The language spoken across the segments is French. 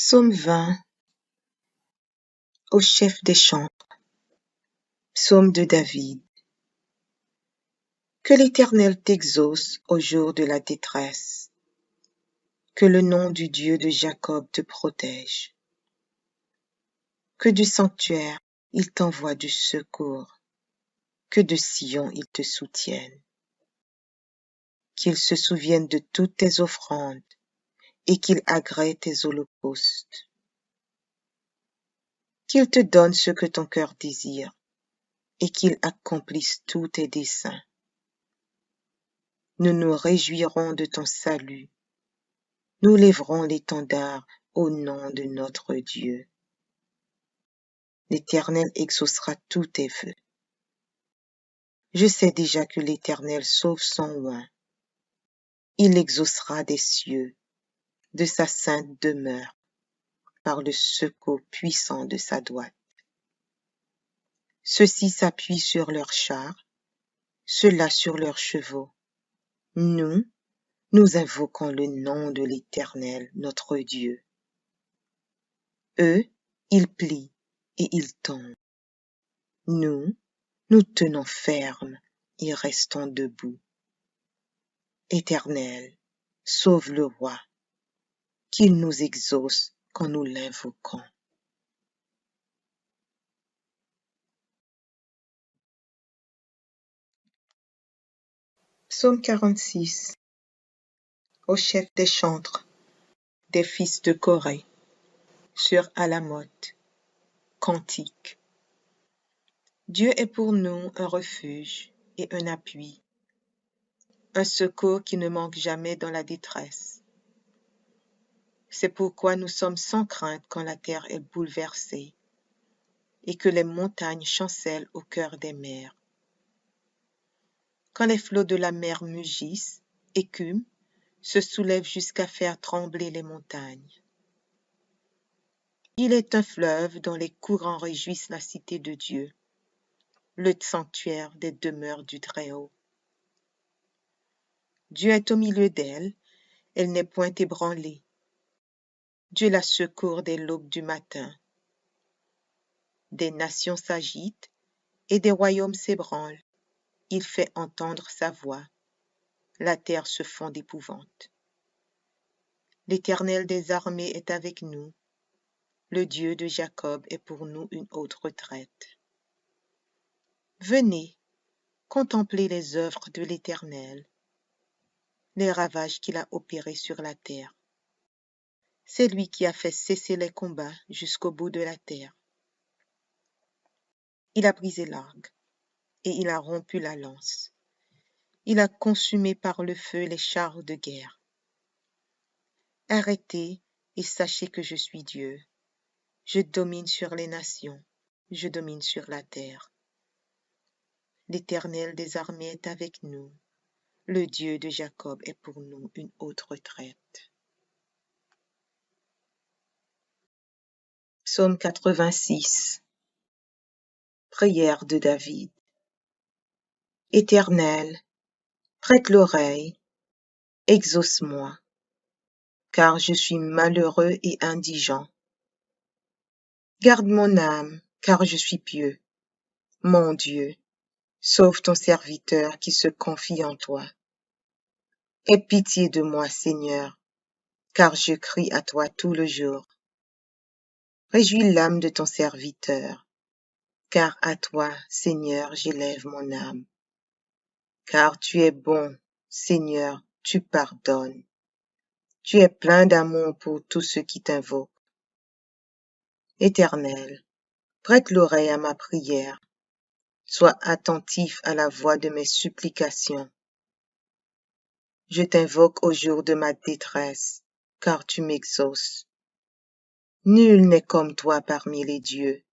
Psaume 20 au chef des chantres. Psaume de David. Que l'Éternel t'exauce au jour de la détresse. Que le nom du Dieu de Jacob te protège. Que du sanctuaire il t'envoie du secours. Que de Sion il te soutienne. Qu'il se souvienne de toutes tes offrandes et qu'il agrée tes holocaustes. Qu'il te donne ce que ton cœur désire et qu'il accomplisse tous tes desseins. Nous nous réjouirons de ton salut. Nous lèverons l'étendard au nom de notre Dieu. L'Éternel exaucera tous tes vœux. Je sais déjà que l'Éternel sauve son oint. Il exaucera des cieux, de sa sainte demeure, par le secours puissant de sa droite. Ceux-ci s'appuient sur leurs chars, ceux-là sur leurs chevaux. Nous invoquons le nom de l'Éternel, notre Dieu. Eux, ils plient et ils tombent. Nous tenons ferme et restons debout. Éternel, sauve le roi, qu'il nous exauce quand nous l'invoquons. Psaume 46 au chef des chantres, des fils de Corée, sur Alamoth. Cantique. Dieu est pour nous un refuge et un appui, un secours qui ne manque jamais dans la détresse. C'est pourquoi nous sommes sans crainte quand la terre est bouleversée et que les montagnes chancellent au cœur des mers. Quand les flots de la mer mugissent, écument, se soulèvent jusqu'à faire trembler les montagnes. Il est un fleuve dont les courants réjouissent la cité de Dieu, le sanctuaire des demeures du Très-Haut. Dieu est au milieu d'elle, elle n'est point ébranlée. Dieu la secourt dès l'aube du matin. Des nations s'agitent et des royaumes s'ébranlent. Il fait entendre sa voix. La terre se fond d'épouvante. L'Éternel des armées est avec nous. Le Dieu de Jacob est pour nous une haute retraite. Venez, contemplez les œuvres de l'Éternel, les ravages qu'il a opérés sur la terre. C'est lui qui a fait cesser les combats jusqu'au bout de la terre. Il a brisé l'arc et il a rompu la lance. Il a consumé par le feu les chars de guerre. Arrêtez et sachez que je suis Dieu. Je domine sur les nations, je domine sur la terre. L'Éternel des armées est avec nous. Le Dieu de Jacob est pour nous une haute retraite. Psaume 86. Prière de David. Éternel, prête l'oreille, exauce-moi, car je suis malheureux et indigent. Garde mon âme, car je suis pieux. Mon Dieu, sauve ton serviteur qui se confie en toi. Aie pitié de moi, Seigneur, car je crie à toi tout le jour. Réjouis l'âme de ton serviteur, car à toi, Seigneur, j'élève mon âme. Car tu es bon, Seigneur, tu pardonnes. Tu es plein d'amour pour tous ceux qui t'invoquent. Éternel, prête l'oreille à ma prière. Sois attentif à la voix de mes supplications. Je t'invoque au jour de ma détresse, car tu m'exauces. Nul n'est comme toi parmi les dieux,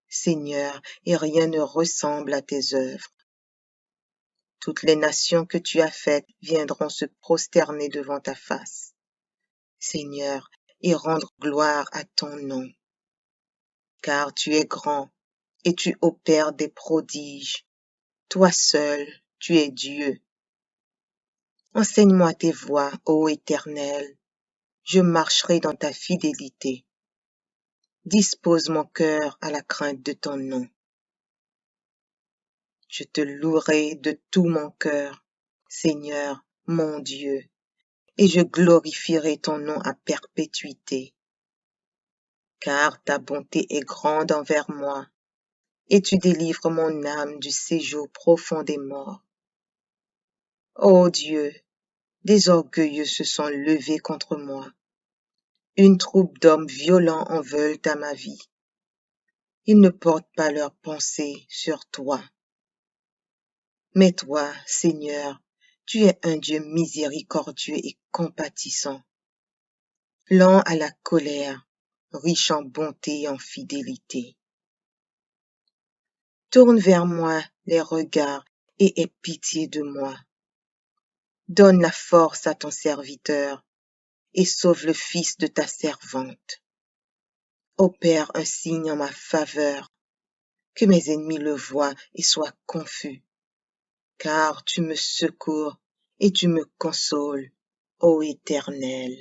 Seigneur, et rien ne ressemble à tes œuvres. Toutes les nations que tu as faites viendront se prosterner devant ta face, Seigneur, et rendre gloire à ton nom. Car tu es grand, et tu opères des prodiges. Toi seul, tu es Dieu. Enseigne-moi tes voies, ô Éternel. je marcherai dans ta fidélité. Dispose mon cœur à la crainte de ton nom. Je te louerai de tout mon cœur, Seigneur, mon Dieu, et je glorifierai ton nom à perpétuité. Car ta bonté est grande envers moi, et tu délivres mon âme du séjour profond des morts. Ô Dieu, des orgueilleux se sont levés contre moi. Une troupe d'hommes violents en veulent à ma vie. Ils ne portent pas leurs pensées sur toi. Mais toi, Seigneur, tu es un Dieu miséricordieux et compatissant, lent à la colère, riche en bonté et en fidélité. Tourne vers moi les regards et aie pitié de moi. Donne la force à ton serviteur et sauve le fils de ta servante. Opère un signe en ma faveur, que mes ennemis le voient et soient confus. Car tu me secours et tu me consoles, ô Éternel.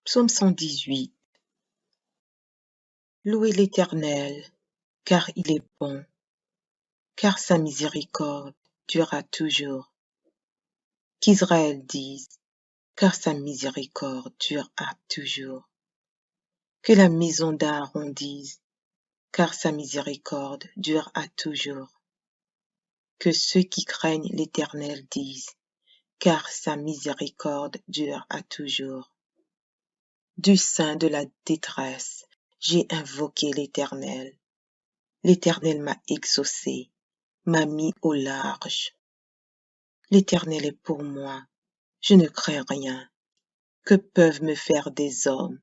Psaume 118. Louez l'Éternel, car il est bon, car sa miséricorde durera toujours. Qu'Israël dise, car sa miséricorde durera toujours. Que la maison d'Aaron dise, car sa miséricorde durera toujours. Que ceux qui craignent l'Éternel disent, car sa miséricorde dure à toujours. Du sein de la détresse, j'ai invoqué l'Éternel. L'Éternel m'a exaucé, m'a mis au large. L'Éternel est pour moi, je ne crains rien. Que peuvent me faire des hommes?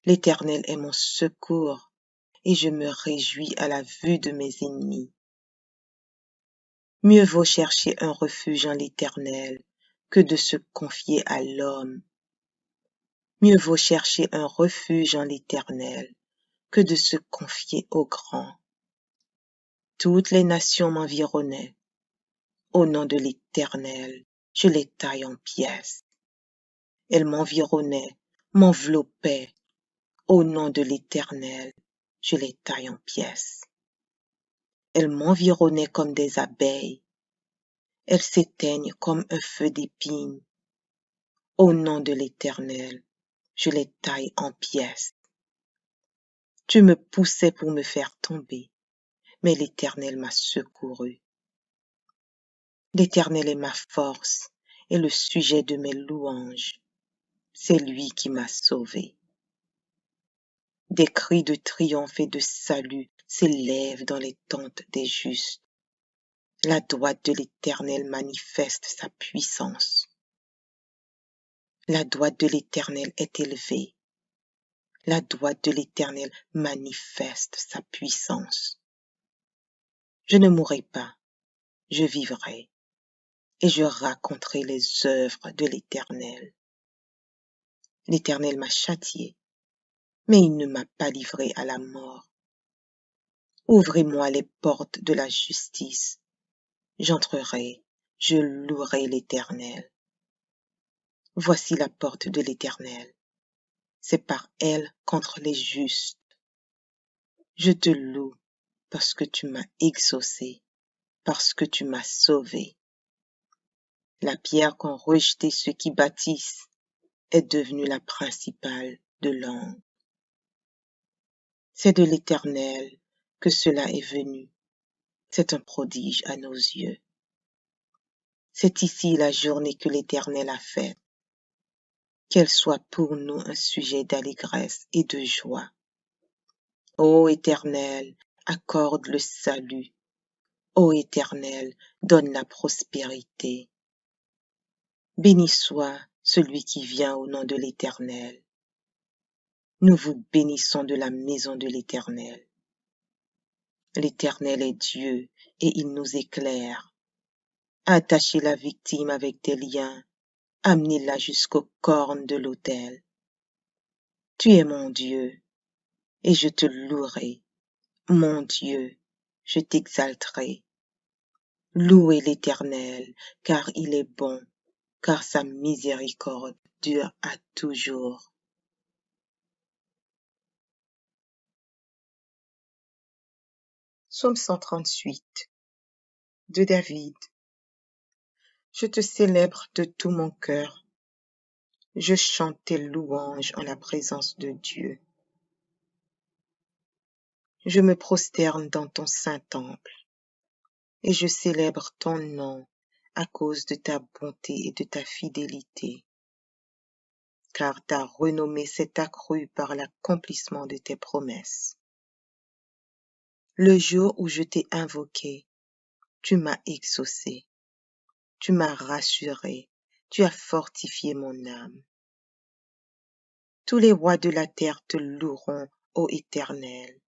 L'Éternel est mon secours, et je me réjouis à la vue de mes ennemis. Mieux vaut chercher un refuge en l'Éternel que de se confier à l'homme. Mieux vaut chercher un refuge en l'Éternel que de se confier au grand. Toutes les nations m'environnaient. Au nom de l'Éternel, je les taille en pièces. Elles m'environnaient, m'enveloppaient. Au nom de l'Éternel, je les taille en pièces. Elles m'environnaient comme des abeilles. Elles s'éteignent comme un feu d'épines. Au nom de l'Éternel, je les taille en pièces. Tu me poussais pour me faire tomber, mais l'Éternel m'a secouru. L'Éternel est ma force et le sujet de mes louanges. C'est lui qui m'a sauvé. Des cris de triomphe et de salut s'élèvent dans les tentes des justes. La droite de l'Éternel manifeste sa puissance. La droite de l'Éternel est élevée. La droite de l'Éternel manifeste sa puissance. Je ne mourrai pas, je vivrai, et je raconterai les œuvres de l'Éternel. L'Éternel m'a châtié, mais il ne m'a pas livré à la mort. Ouvrez-moi les portes de la justice. J'entrerai, je louerai l'Éternel. Voici la porte de l'Éternel. C'est par elle contre les justes. Je te loue parce que tu m'as exaucé, parce que tu m'as sauvé. La pierre qu'ont rejetée ceux qui bâtissent est devenue la principale de l'angle. C'est de l'Éternel que cela est venu. C'est un prodige à nos yeux. C'est ici la journée que l'Éternel a faite. Qu'elle soit pour nous un sujet d'allégresse et de joie. Ô Éternel, accorde le salut. Ô Éternel, donne la prospérité. Béni soit celui qui vient au nom de l'Éternel. Nous vous bénissons de la maison de l'Éternel. L'Éternel est Dieu et il nous éclaire. Attachez la victime avec des liens, amenez-la jusqu'aux cornes de l'autel. Tu es mon Dieu, et je te louerai. Mon Dieu, je t'exalterai. Louez l'Éternel, car il est bon, car sa miséricorde dure à toujours. Psaume 138 de David. Je te célèbre de tout mon cœur. Je chante tes louanges en la présence de Dieu. Je me prosterne dans ton saint temple et je célèbre ton nom à cause de ta bonté et de ta fidélité, car ta renommée s'est accrue par l'accomplissement de tes promesses. Le jour où je t'ai invoqué, tu m'as exaucé, tu m'as rassuré, tu as fortifié mon âme. Tous les rois de la terre te loueront, ô Éternel,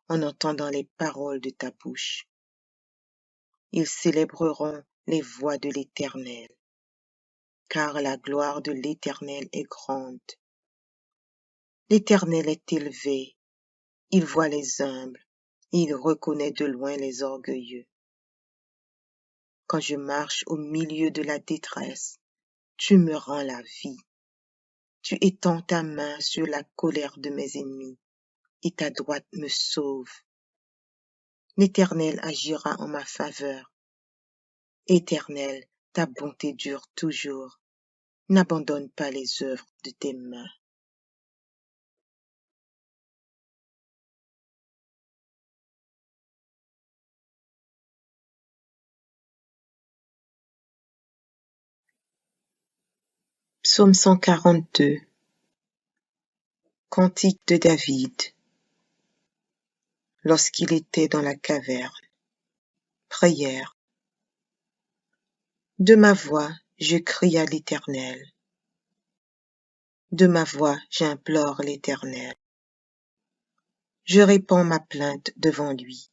en entendant les paroles de ta bouche. Ils célébreront les voies de l'Éternel, car la gloire de l'Éternel est grande. L'Éternel est élevé, il voit les humbles, il reconnaît de loin les orgueilleux. Quand je marche au milieu de la détresse, tu me rends la vie. Tu étends ta main sur la colère de mes ennemis, et ta droite me sauve. L'Éternel agira en ma faveur. Éternel, ta bonté dure toujours. N'abandonne pas les œuvres de tes mains. Psaume 142. Cantique de David. Lorsqu'il était dans la caverne. Prière. De ma voix, je crie à l'Éternel. De ma voix, j'implore l'Éternel. Je répands ma plainte devant lui.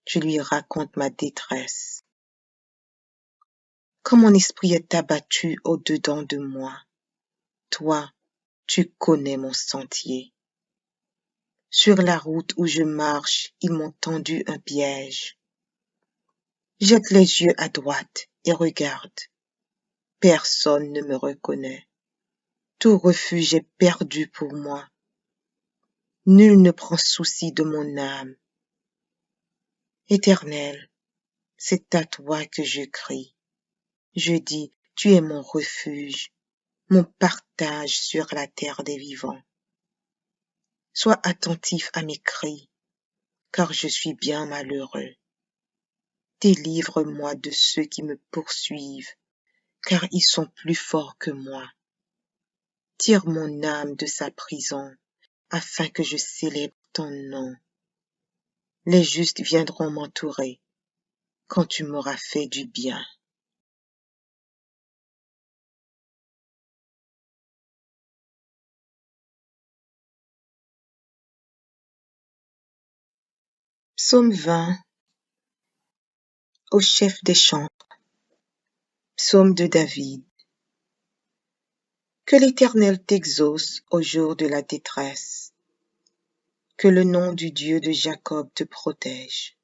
Je lui raconte ma détresse. Quand mon esprit est abattu au-dedans de moi, toi, tu connais mon sentier. Sur la route où je marche, ils m'ont tendu un piège. Jette les yeux à droite et regarde. Personne ne me reconnaît. Tout refuge est perdu pour moi. Nul ne prend souci de mon âme. Éternel, c'est à toi que je crie. Je dis, tu es mon refuge, mon partage sur la terre des vivants. Sois attentif à mes cris, car je suis bien malheureux. Délivre-moi de ceux qui me poursuivent, car ils sont plus forts que moi. Tire mon âme de sa prison, afin que je célèbre ton nom. Les justes viendront m'entourer, quand tu m'auras fait du bien. Psaume 20. Au chef des chants. Psaume de David. Que l'Éternel t'exauce au jour de la détresse. Que le nom du Dieu de Jacob te protège.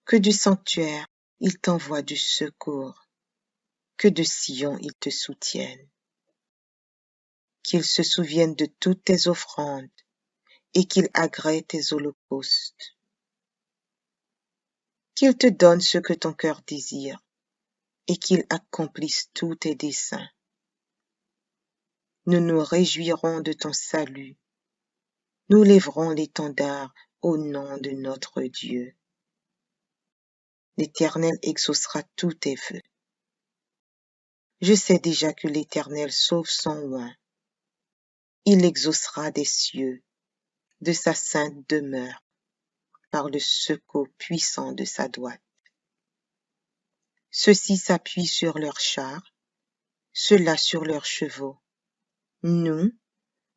Que du sanctuaire il t'envoie du secours. Que de Sion il te soutienne. Qu'il se souvienne de toutes tes offrandes et qu'il agrée tes holocaustes. Qu'il te donne ce que ton cœur désire et qu'il accomplisse tous tes desseins. Nous nous réjouirons de ton salut. Nous lèverons l'étendard au nom de notre Dieu. L'Éternel exaucera tous tes vœux. Je sais déjà que l'Éternel sauve son oint. Il exaucera des cieux, de sa sainte demeure, par le secours puissant de sa droite. Ceux-ci s'appuient sur leurs chars, ceux-là sur leurs chevaux. Nous,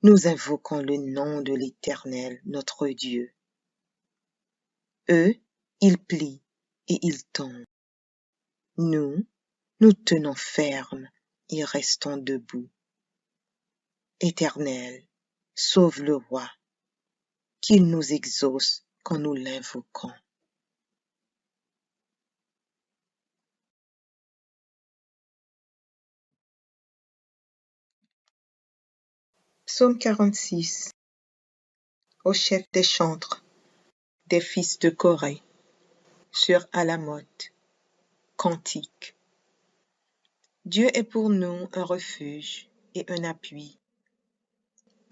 nous invoquons le nom de l'Éternel, notre Dieu. Eux, ils plient et ils tombent. Nous, nous tenons ferme et restons debout. Éternel, sauve le roi, qu'il nous exauce quand nous l'invoquons. Psaume 46. Au chef des chantres, des fils de Corée, sur Alamoth. Cantique. Dieu est pour nous un refuge et un appui,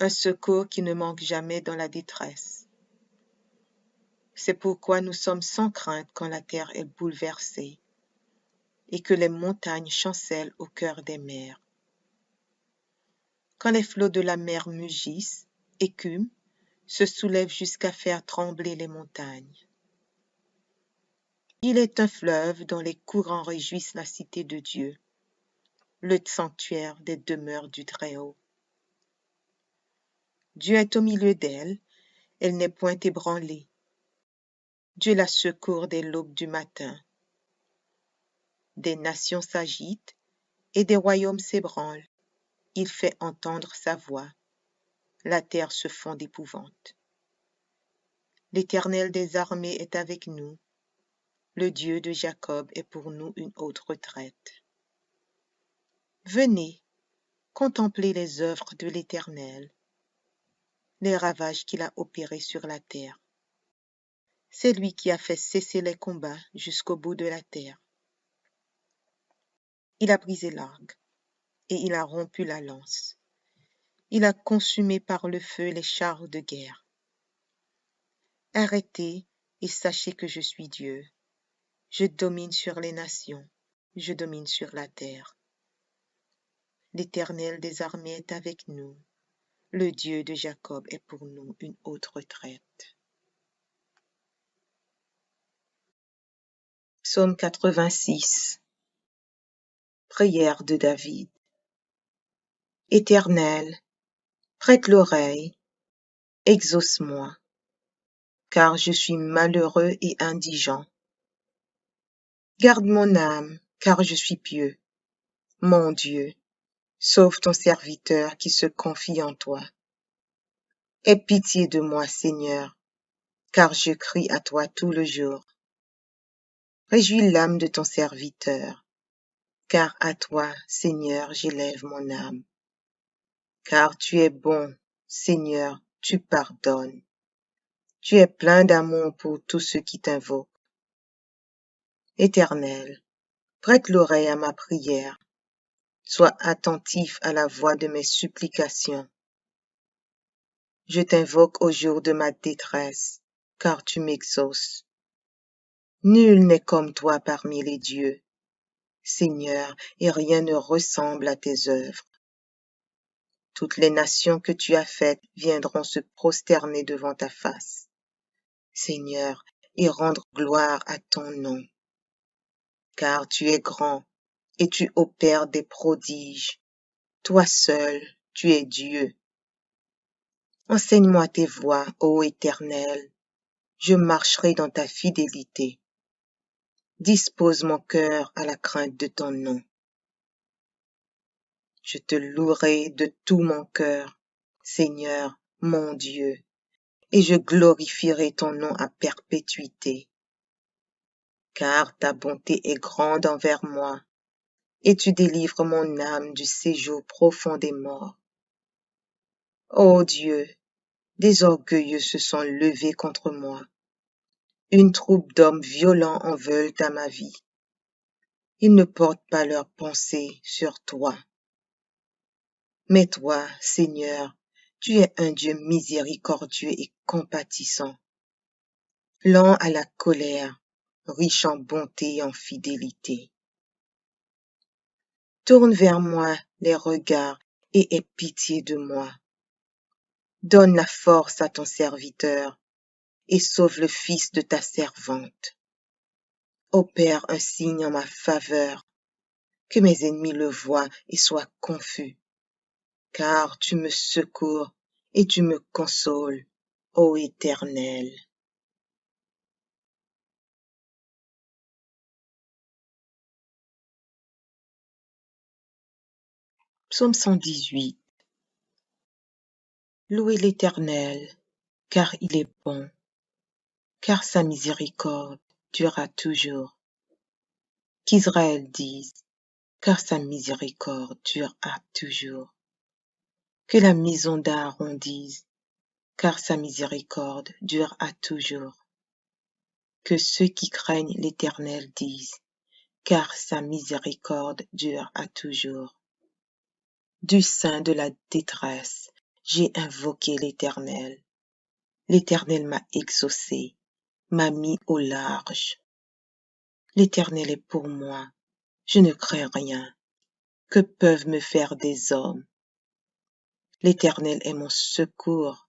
un secours qui ne manque jamais dans la détresse. C'est pourquoi nous sommes sans crainte quand la terre est bouleversée et que les montagnes chancellent au cœur des mers. Quand les flots de la mer mugissent, écument, se soulèvent jusqu'à faire trembler les montagnes. Il est un fleuve dont les courants réjouissent la cité de Dieu, le sanctuaire des demeures du Très-Haut. Dieu est au milieu d'elle, elle n'est point ébranlée. Dieu la secourt dès l'aube du matin. Des nations s'agitent et des royaumes s'ébranlent. Il fait entendre sa voix. La terre se fond d'épouvante. L'Éternel des armées est avec nous. Le Dieu de Jacob est pour nous une haute retraite. Venez, contemplez les œuvres de l'Éternel, les ravages qu'il a opérés sur la terre. C'est lui qui a fait cesser les combats jusqu'au bout de la terre. Il a brisé l'arc et il a rompu la lance. Il a consumé par le feu les chars de guerre. Arrêtez et sachez que je suis Dieu. Je domine sur les nations, je domine sur la terre. L'Éternel des armées est avec nous. Le Dieu de Jacob est pour nous une haute retraite. Psaume 86. Prière de David. Éternel, prête l'oreille, exauce-moi, car je suis malheureux et indigent. Garde mon âme, car je suis pieux. Mon Dieu, sauve ton serviteur qui se confie en toi. Aie pitié de moi, Seigneur, car je crie à toi tout le jour. Réjouis l'âme de ton serviteur, car à toi, Seigneur, j'élève mon âme. Car tu es bon, Seigneur, tu pardonnes. Tu es plein d'amour pour tous ceux qui t'invoquent. Éternel, prête l'oreille à ma prière. Sois attentif à la voix de mes supplications. Je t'invoque au jour de ma détresse, car tu m'exauces. Nul n'est comme toi parmi les dieux, Seigneur, et rien ne ressemble à tes œuvres. Toutes les nations que tu as faites viendront se prosterner devant ta face, Seigneur, et rendre gloire à ton nom. Car tu es grand, et tu opères des prodiges. Toi seul, tu es Dieu. Enseigne-moi tes voies, ô Éternel. Je marcherai dans ta fidélité. Dispose mon cœur à la crainte de ton nom. Je te louerai de tout mon cœur, Seigneur, mon Dieu, et je glorifierai ton nom à perpétuité. Car ta bonté est grande envers moi, et tu délivres mon âme du séjour profond des morts. Ô Dieu, des orgueilleux se sont levés contre moi. Une troupe d'hommes violents en veulent à ma vie. Ils ne portent pas leurs pensées sur toi. Mais toi, Seigneur, tu es un Dieu miséricordieux et compatissant, lent à la colère, riche en bonté et en fidélité. Tourne vers moi les regards et aie pitié de moi. Donne la force à ton serviteur et sauve le fils de ta servante. Opère un signe en ma faveur, que mes ennemis le voient et soient confus. Car tu me secours et tu me consoles, ô Éternel. Psaume 118. Louez l'Éternel, car il est bon, car sa miséricorde durera toujours. Qu'Israël dise, car sa miséricorde durera toujours. Que la maison d'Aaron dise, car sa miséricorde dure à toujours. Que ceux qui craignent l'Éternel disent, car sa miséricorde dure à toujours. Du sein de la détresse, j'ai invoqué l'Éternel. L'Éternel m'a exaucé, m'a mis au large. L'Éternel est pour moi, je ne crains rien. Que peuvent me faire des hommes? L'Éternel est mon secours,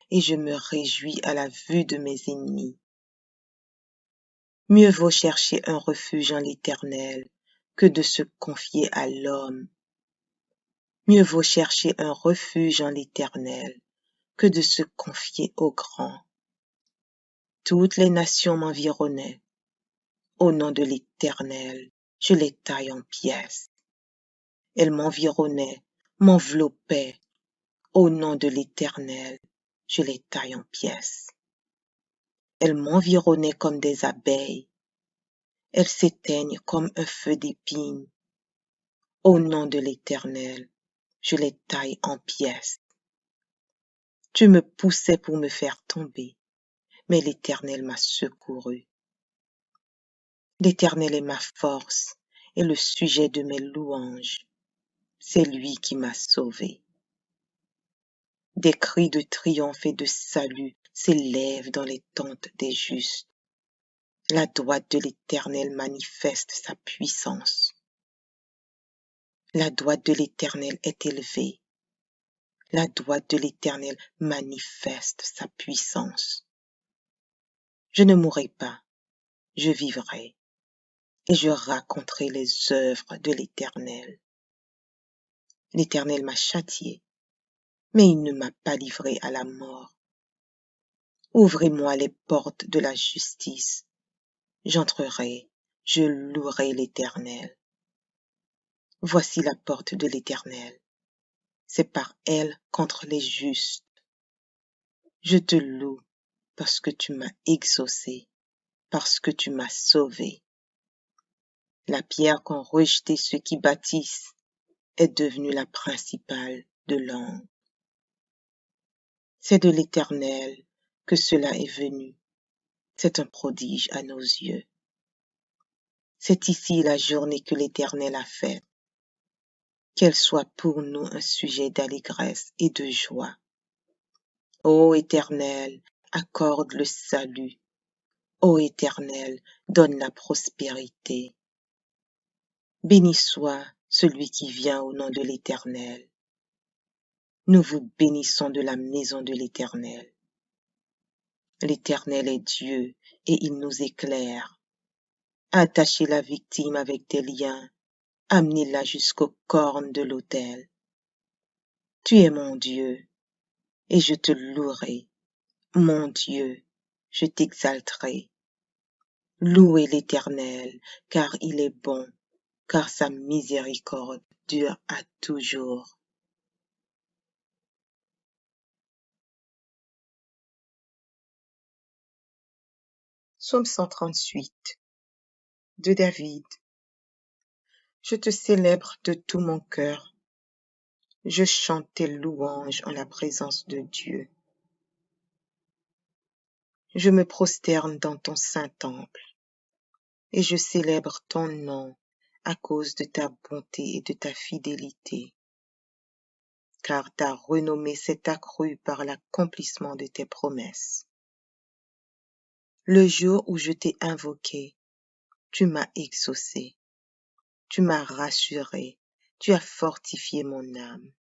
et je me réjouis à la vue de mes ennemis. Mieux vaut chercher un refuge en l'Éternel que de se confier à l'homme. Mieux vaut chercher un refuge en l'Éternel que de se confier au grand. Toutes les nations m'environnaient. Au nom de l'Éternel, je les taille en pièces. Elles m'environnaient, m'enveloppaient. Au nom de l'Éternel, je les taille en pièces. Elles m'environnaient comme des abeilles. Elles s'éteignent comme un feu d'épines. Au nom de l'Éternel, je les taille en pièces. Tu me poussais pour me faire tomber, mais l'Éternel m'a secouru. L'Éternel est ma force et le sujet de mes louanges. C'est lui qui m'a sauvé. Des cris de triomphe et de salut s'élèvent dans les tentes des justes. La droite de l'Éternel manifeste sa puissance. La droite de l'Éternel est élevée. La droite de l'Éternel manifeste sa puissance. Je ne mourrai pas, je vivrai, et je raconterai les œuvres de l'Éternel. L'Éternel m'a châtié, mais il ne m'a pas livré à la mort. Ouvrez-moi les portes de la justice. J'entrerai, je louerai l'Éternel. Voici la porte de l'Éternel. C'est par elle contre les justes. Je te loue parce que tu m'as exaucé, parce que tu m'as sauvé. La pierre qu'ont rejetée ceux qui bâtissent est devenue la principale de l'angle. C'est de l'Éternel que cela est venu. C'est un prodige à nos yeux. C'est ici la journée que l'Éternel a faite. Qu'elle soit pour nous un sujet d'allégresse et de joie. Ô Éternel, accorde le salut. Ô Éternel, donne la prospérité. Béni soit celui qui vient au nom de l'Éternel. Nous vous bénissons de la maison de l'Éternel. L'Éternel est Dieu et il nous éclaire. Attachez la victime avec des liens, amenez-la jusqu'aux cornes de l'autel. Tu es mon Dieu, et je te louerai. Mon Dieu, je t'exalterai. Louez l'Éternel, car il est bon, car sa miséricorde dure à toujours. Psaume 138 de David. Je te célèbre de tout mon cœur. Je chante tes louanges en la présence de Dieu. Je me prosterne dans ton saint temple et je célèbre ton nom à cause de ta bonté et de ta fidélité, car ta renommée s'est accrue par l'accomplissement de tes promesses. Le jour où je t'ai invoqué, tu m'as exaucé, tu m'as rassuré, tu as fortifié mon âme.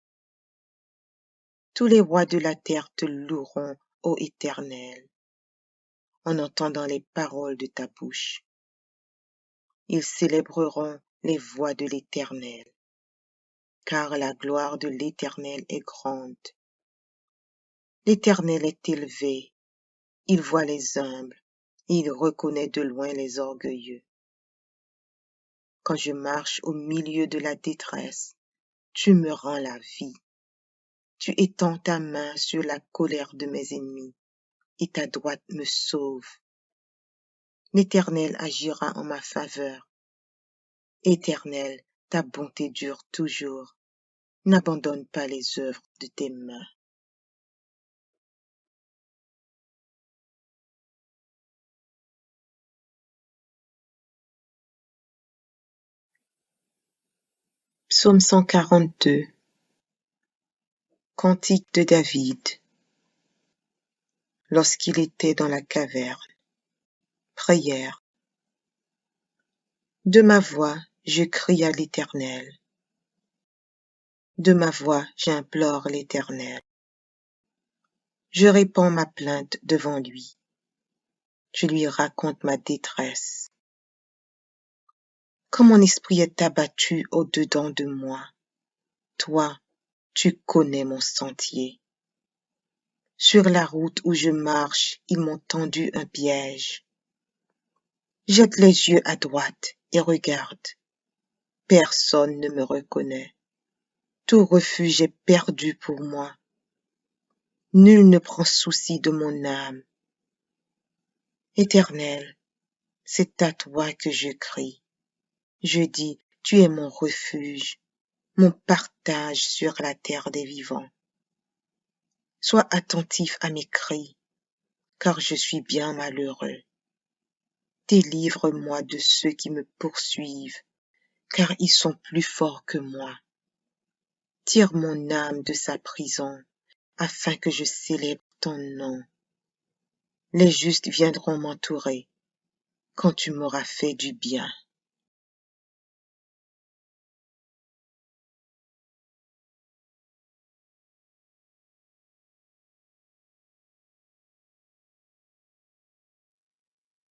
Tous les rois de la terre te loueront, ô Éternel, en entendant les paroles de ta bouche. Ils célébreront les voies de l'Éternel, car la gloire de l'Éternel est grande. L'Éternel est élevé, il voit les humbles, il reconnaît de loin les orgueilleux. Quand je marche au milieu de la détresse, tu me rends la vie. Tu étends ta main sur la colère de mes ennemis, et ta droite me sauve. L'Éternel agira en ma faveur. Éternel, ta bonté dure toujours. N'abandonne pas les œuvres de tes mains. Psaume 142. Cantique de David. Lorsqu'il était dans la caverne. Prière. De ma voix, je crie à l'Éternel. De ma voix, j'implore l'Éternel. Je répands ma plainte devant lui. Je lui raconte ma détresse. Quand mon esprit est abattu au-dedans de moi, toi, tu connais mon sentier. Sur la route où je marche, ils m'ont tendu un piège. Jette les yeux à droite et regarde. Personne ne me reconnaît. Tout refuge est perdu pour moi. Nul ne prend souci de mon âme. Éternel, c'est à toi que je crie. Je dis, tu es mon refuge, mon partage sur la terre des vivants. Sois attentif à mes cris, car je suis bien malheureux. Délivre-moi de ceux qui me poursuivent, car ils sont plus forts que moi. Tire mon âme de sa prison, afin que je célèbre ton nom. Les justes viendront m'entourer, quand tu m'auras fait du bien.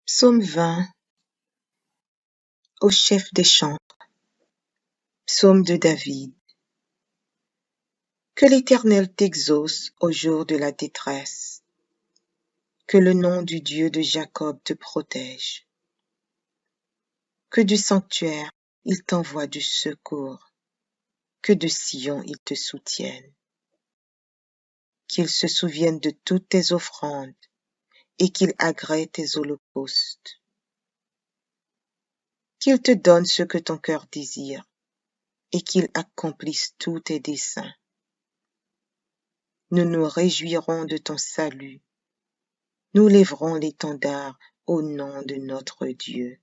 Psaume 20. Au chef des chantres. Psaume de David. Que l'Éternel t'exauce au jour de la détresse. Que le nom du Dieu de Jacob te protège. Que du sanctuaire il t'envoie du secours. Que de Sion il te soutienne. Qu'il se souvienne de toutes tes offrandes et qu'il agrée tes holocaustes. Qu'il te donne ce que ton cœur désire et qu'il accomplisse tous tes desseins. Nous nous réjouirons de ton salut. Nous lèverons l'étendard au nom de notre Dieu.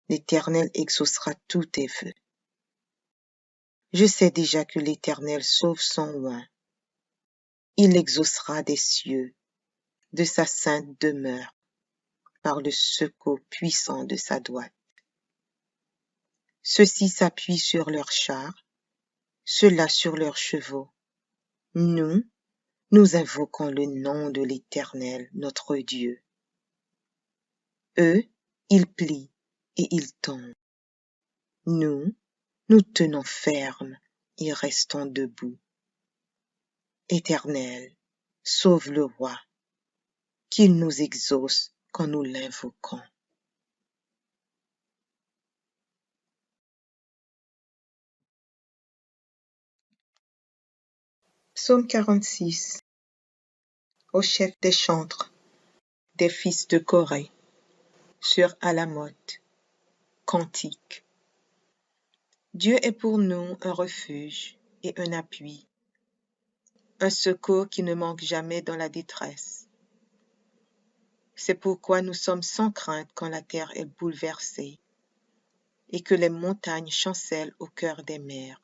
L'Éternel exaucera tous tes vœux. Je sais déjà que l'Éternel sauve son oint. Il exaucera des cieux, de sa sainte demeure, par le secours puissant de sa droite. Ceux-ci s'appuient sur leurs chars, ceux-là sur leurs chevaux. Nous invoquons le nom de l'Éternel, notre Dieu. Eux, ils plient et ils tombent. Nous tenons ferme et restons debout. Éternel, sauve le roi, qu'il nous exauce quand nous l'invoquons. Psaume 46. Au chef des chantres, des fils de Corée, sur Alamoth. Cantique. Dieu est pour nous un refuge et un appui, un secours qui ne manque jamais dans la détresse. C'est pourquoi nous sommes sans crainte quand la terre est bouleversée et que les montagnes chancellent au cœur des mers.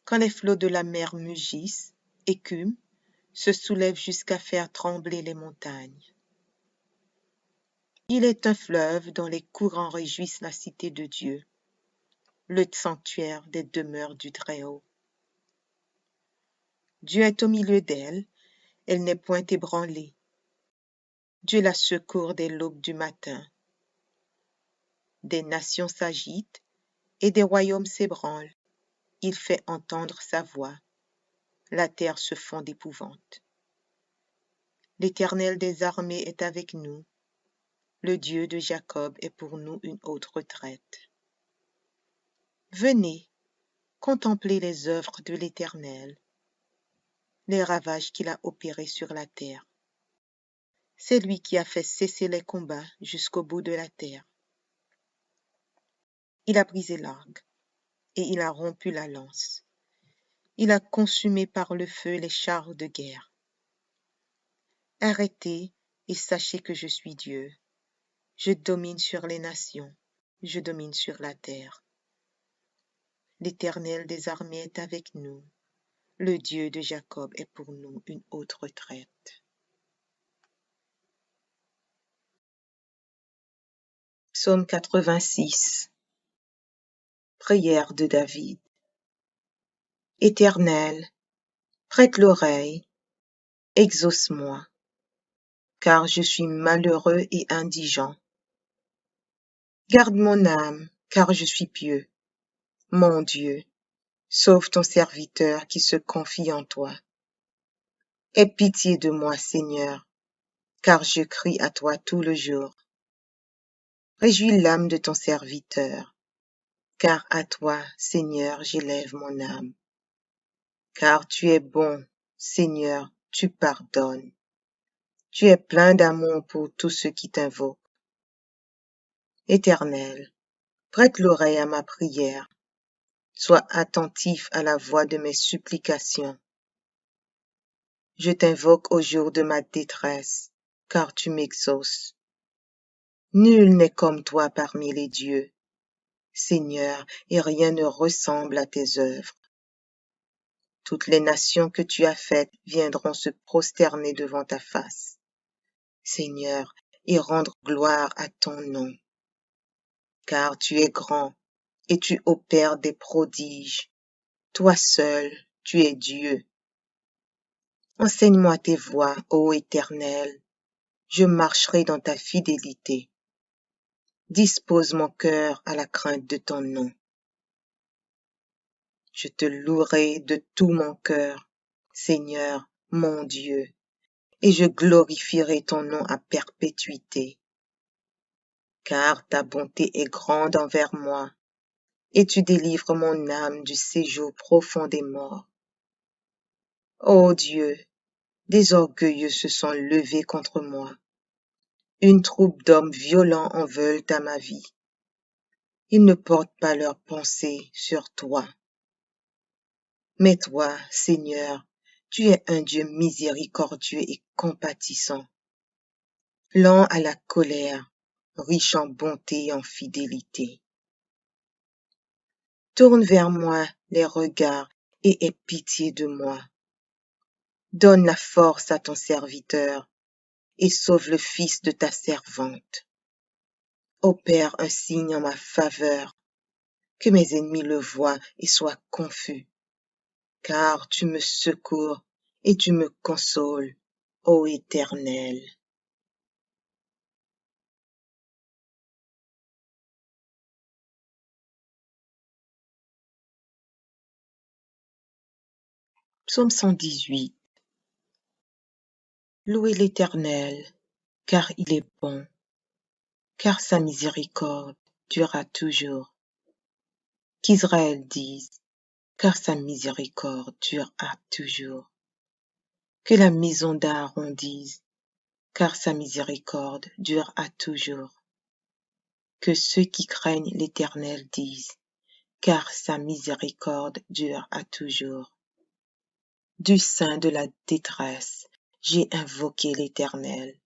Quand les flots de la mer mugissent, écument, se soulèvent jusqu'à faire trembler les montagnes. Il est un fleuve dont les courants réjouissent la cité de Dieu, le sanctuaire des demeures du Très-Haut. Dieu est au milieu d'elle, elle n'est point ébranlée. Dieu la secourt dès l'aube du matin. Des nations s'agitent et des royaumes s'ébranlent. Il fait entendre sa voix. La terre se fond d'épouvante. L'Éternel des armées est avec nous. Le Dieu de Jacob est pour nous une haute retraite. Venez, contemplez les œuvres de l'Éternel, les ravages qu'il a opérés sur la terre. C'est lui qui a fait cesser les combats jusqu'au bout de la terre. Il a brisé l'arc et il a rompu la lance. Il a consumé par le feu les chars de guerre. Arrêtez et sachez que je suis Dieu. Je domine sur les nations, je domine sur la terre. L'Éternel des armées est avec nous. Le Dieu de Jacob est pour nous une haute retraite. Psaume 86. Prière de David. Éternel, prête l'oreille, exauce-moi, car je suis malheureux et indigent. Garde mon âme, car je suis pieux. Mon Dieu, sauve ton serviteur qui se confie en toi. Aie pitié de moi, Seigneur, car je crie à toi tout le jour. Réjouis l'âme de ton serviteur, car à toi, Seigneur, j'élève mon âme. Car tu es bon, Seigneur, tu pardonnes. Tu es plein d'amour pour tous ceux qui t'invoquent. Éternel, prête l'oreille à ma prière. Sois attentif à la voix de mes supplications. Je t'invoque au jour de ma détresse, car tu m'exauces. Nul n'est comme toi parmi les dieux, Seigneur, et rien ne ressemble à tes œuvres. Toutes les nations que tu as faites viendront se prosterner devant ta face, Seigneur, et rendre gloire à ton nom. Car tu es grand, et tu opères des prodiges. Toi seul, tu es Dieu. Enseigne-moi tes voies, ô Éternel. Je marcherai dans ta fidélité. Dispose mon cœur à la crainte de ton nom. Je te louerai de tout mon cœur, Seigneur, mon Dieu, et je glorifierai ton nom à perpétuité. Car ta bonté est grande envers moi, et tu délivres mon âme du séjour profond des morts. Ô Dieu, des orgueilleux se sont levés contre moi. Une troupe d'hommes violents en veulent à ma vie. Ils ne portent pas leurs pensées sur toi. Mais toi, Seigneur, tu es un Dieu miséricordieux et compatissant, lent à la colère, riche en bonté et en fidélité. Tourne vers moi les regards et aie pitié de moi. Donne la force à ton serviteur et sauve le fils de ta servante. Opère un signe en ma faveur, que mes ennemis le voient et soient confus. Car tu me secours et tu me consoles, ô Éternel. Psaume 118. Louez l'Éternel, car il est bon, car sa miséricorde durera toujours. Qu'Israël dise, car sa miséricorde durera toujours. Que la maison d'Aaron dise, car sa miséricorde durera toujours. Que ceux qui craignent l'Éternel disent, car sa miséricorde durera toujours. Du sein de la détresse, j'ai invoqué l'Éternel.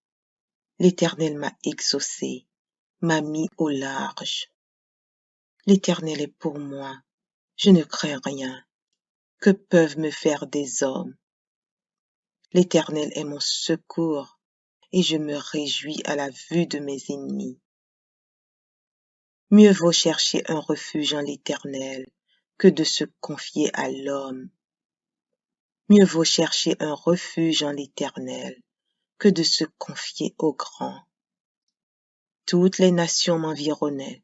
L'Éternel m'a exaucé, m'a mis au large. L'Éternel est pour moi, je ne crains rien. Que peuvent me faire des hommes? L'Éternel est mon secours, et je me réjouis à la vue de mes ennemis. Mieux vaut chercher un refuge en l'Éternel que de se confier à l'homme. Mieux vaut chercher un refuge en l'Éternel que de se confier au grand. Toutes les nations m'environnaient.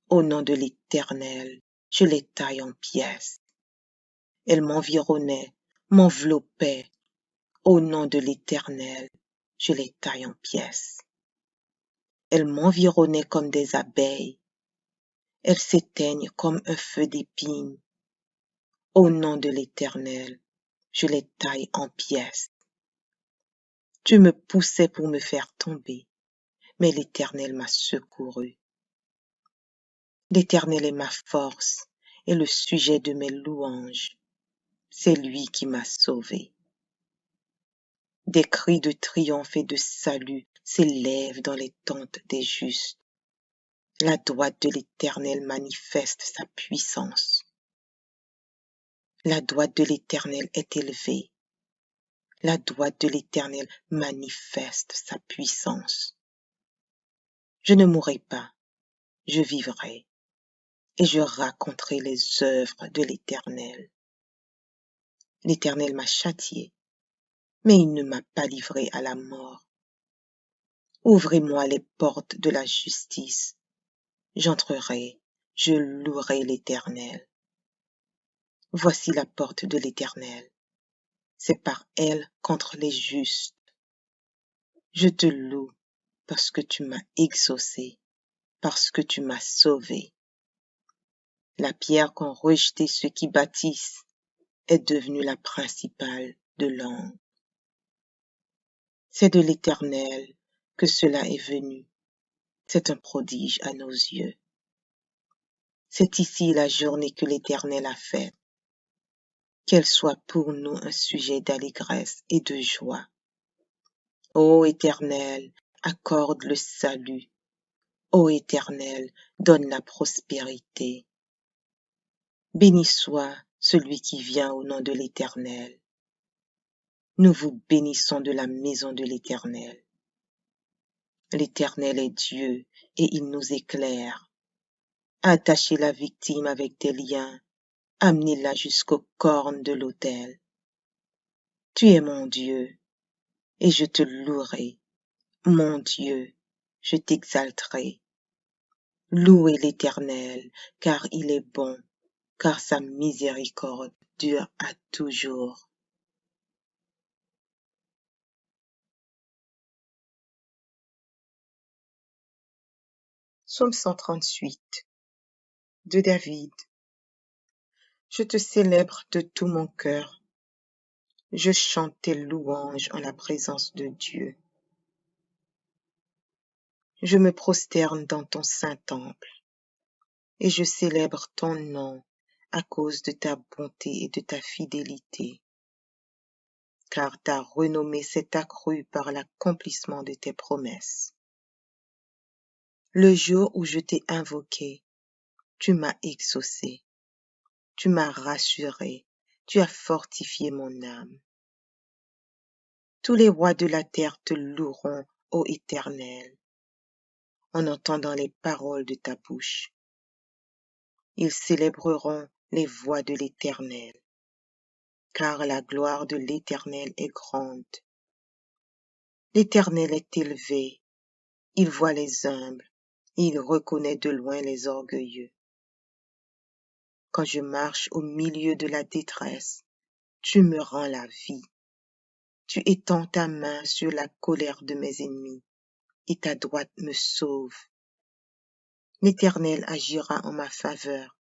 Au nom de l'Éternel, je les taille en pièces. Elles m'environnaient, m'enveloppaient. Au nom de l'Éternel, je les taille en pièces. Elles m'environnaient comme des abeilles. Elles s'éteignent comme un feu d'épines. Au nom de l'Éternel, je les taille en pièces. Tu me poussais pour me faire tomber, mais l'Éternel m'a secouru. L'Éternel est ma force est le sujet de mes louanges. C'est lui qui m'a sauvé. Des cris de triomphe et de salut s'élèvent dans les tentes des justes. La droite de l'Éternel manifeste sa puissance. La droite de l'Éternel est élevée. La droite de l'Éternel manifeste sa puissance. Je ne mourrai pas, je vivrai, et je raconterai les œuvres de l'Éternel. L'Éternel m'a châtié, mais il ne m'a pas livré à la mort. Ouvrez-moi les portes de la justice. J'entrerai, je louerai l'Éternel. Voici la porte de l'Éternel. C'est par elle contre les justes. Je te loue parce que tu m'as exaucé, parce que tu m'as sauvé. La pierre qu'ont rejetée ceux qui bâtissent est devenue la principale de l'angle. C'est de l'Éternel que cela est venu. C'est un prodige à nos yeux. C'est ici la journée que l'Éternel a faite. Qu'elle soit pour nous un sujet d'allégresse et de joie. Ô Éternel, accorde le salut. Ô Éternel, donne la prospérité. Béni soit celui qui vient au nom de l'Éternel. Nous vous bénissons de la maison de l'Éternel. L'Éternel est Dieu et il nous éclaire. Attachez la victime avec des liens, amenez-la jusqu'aux cornes de l'autel. Tu es mon Dieu, et je te louerai. Mon Dieu, je t'exalterai. Louez l'Éternel, car il est bon, car sa miséricorde dure à toujours. Psaume 138 de David. Je te célèbre de tout mon cœur. Je chante tes louanges en la présence de Dieu. Je me prosterne dans ton saint temple et je célèbre ton nom à cause de ta bonté et de ta fidélité, car ta renommée s'est accrue par l'accomplissement de tes promesses. Le jour où je t'ai invoqué, tu m'as exaucé, tu m'as rassuré, tu as fortifié mon âme. Tous les rois de la terre te loueront, ô Éternel, en entendant les paroles de ta bouche. Ils célébreront les voies de l'Éternel, car la gloire de l'Éternel est grande. L'Éternel est élevé, il voit les humbles, et il reconnaît de loin les orgueilleux. Quand je marche au milieu de la détresse, tu me rends la vie. Tu étends ta main sur la colère de mes ennemis, et ta droite me sauve. L'Éternel agira en ma faveur.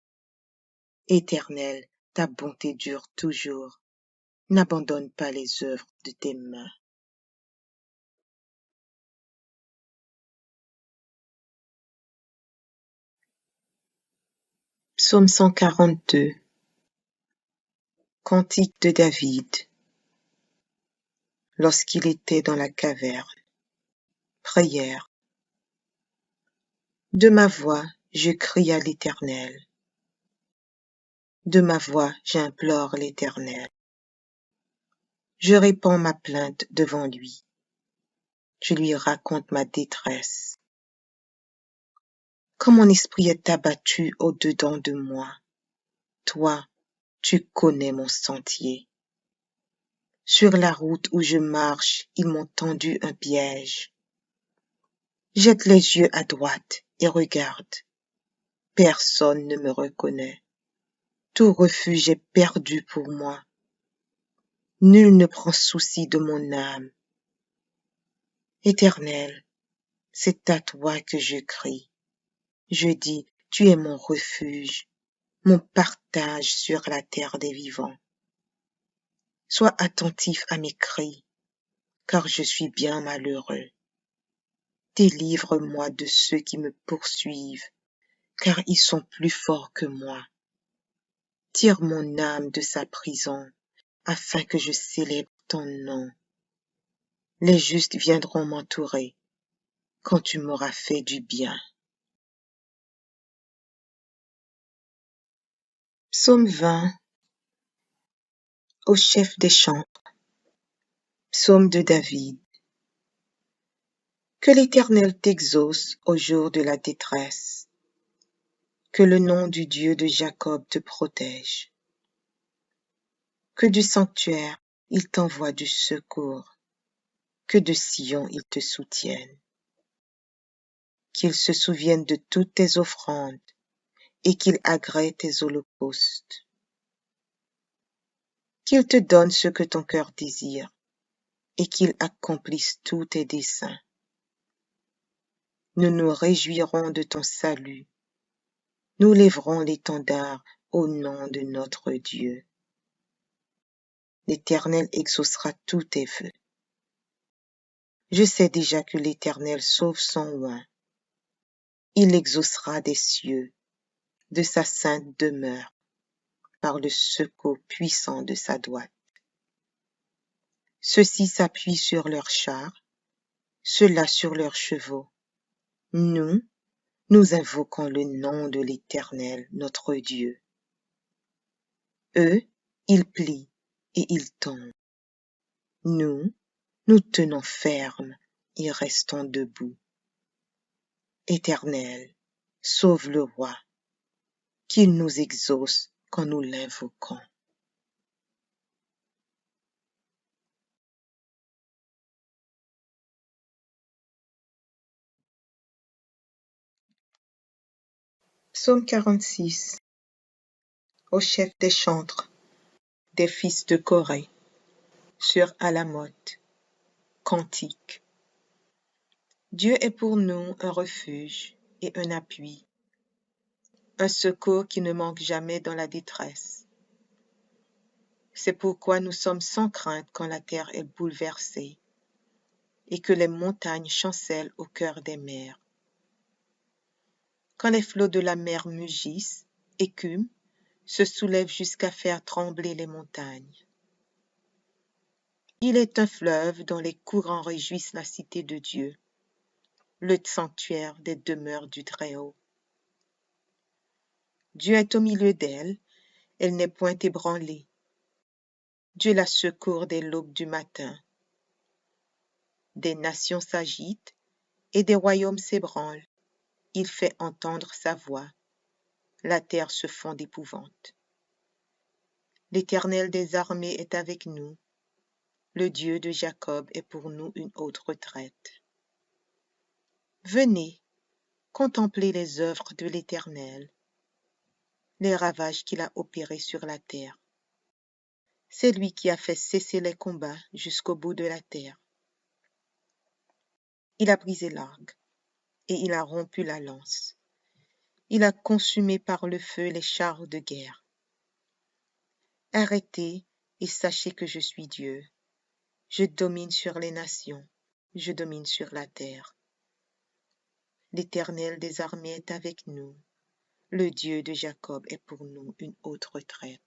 Éternel, ta bonté dure toujours. N'abandonne pas les œuvres de tes mains. Psaume 142. Cantique de David. Lorsqu'il était dans la caverne. Prière. De ma voix, je crie à l'Éternel. De ma voix, j'implore l'Éternel. Je répands ma plainte devant lui. Je lui raconte ma détresse. Quand mon esprit est abattu au-dedans de moi, toi, tu connais mon sentier. Sur la route où je marche, ils m'ont tendu un piège. Jette les yeux à droite et regarde. Personne ne me reconnaît. Tout refuge est perdu pour moi. Nul ne prend souci de mon âme. Éternel, c'est à toi que je crie. Je dis, tu es mon refuge, mon partage sur la terre des vivants. Sois attentif à mes cris, car je suis bien malheureux. Délivre-moi de ceux qui me poursuivent, car ils sont plus forts que moi. Tire mon âme de sa prison, afin que je célèbre ton nom. Les justes viendront m'entourer quand tu m'auras fait du bien. Psaume 20 au chef des chantres. Psaume de David. Que l'Éternel t'exauce au jour de la détresse. Que le nom du Dieu de Jacob te protège. Que du sanctuaire il t'envoie du secours. Que de Sion il te soutienne. Qu'il se souvienne de toutes tes offrandes et qu'il agrée tes holocaustes. Qu'il te donne ce que ton cœur désire et qu'il accomplisse tous tes desseins. Nous nous réjouirons de ton salut. Nous lèverons l'étendard au nom de notre Dieu. L'Éternel exaucera tous tes vœux. Je sais déjà que l'Éternel sauve son oint. Il exaucera des cieux, de sa sainte demeure, par le secours puissant de sa droite. Ceux-ci s'appuient sur leurs chars, ceux-là sur leurs chevaux. Nous invoquons le nom de l'Éternel, notre Dieu. Eux, ils plient et ils tombent. Nous tenons ferme et restons debout. Éternel, sauve le roi, qu'il nous exauce quand nous l'invoquons. Psaume 46 au chef des chantres, des fils de Corée, sur Alamoth. Cantique. Dieu est pour nous un refuge et un appui, un secours qui ne manque jamais dans la détresse. C'est pourquoi nous sommes sans crainte quand la terre est bouleversée et que les montagnes chancellent au cœur des mers. Quand les flots de la mer mugissent, écument, se soulèvent jusqu'à faire trembler les montagnes. Il est un fleuve dont les courants réjouissent la cité de Dieu, le sanctuaire des demeures du Très-Haut. Dieu est au milieu d'elle, elle n'est point ébranlée. Dieu la secourt dès l'aube du matin. Des nations s'agitent et des royaumes s'ébranlent. Il fait entendre sa voix. La terre se fond d'épouvante. L'Éternel des armées est avec nous. Le Dieu de Jacob est pour nous une haute retraite. Venez, contemplez les œuvres de l'Éternel, les ravages qu'il a opérés sur la terre. C'est lui qui a fait cesser les combats jusqu'au bout de la terre. Il a brisé l'arc et il a rompu la lance. Il a consumé par le feu les chars de guerre. Arrêtez et sachez que je suis Dieu. Je domine sur les nations, je domine sur la terre. L'Éternel des armées est avec nous. Le Dieu de Jacob est pour nous une haute retraite.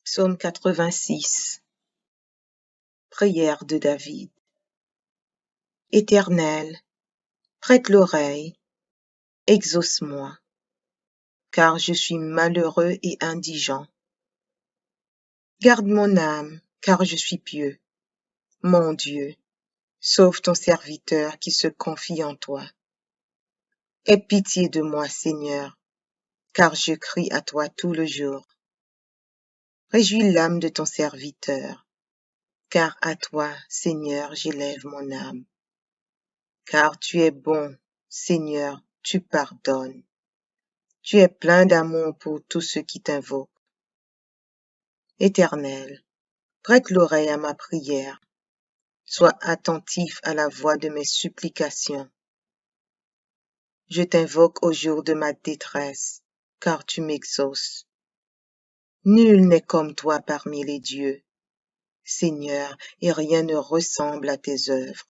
Psaume 86. Prière de David. Éternel, prête l'oreille, exauce-moi, car je suis malheureux et indigent. Garde mon âme, car je suis pieux. Mon Dieu, sauve ton serviteur qui se confie en toi. Aie pitié de moi, Seigneur, car je crie à toi tout le jour. Réjouis l'âme de ton serviteur, car à toi, Seigneur, j'élève mon âme. Car tu es bon, Seigneur, tu pardonnes. Tu es plein d'amour pour tous ceux qui t'invoquent. Éternel, prête l'oreille à ma prière. Sois attentif à la voix de mes supplications. Je t'invoque au jour de ma détresse, car tu m'exauces. Nul n'est comme toi parmi les dieux. Seigneur, et rien ne ressemble à tes œuvres.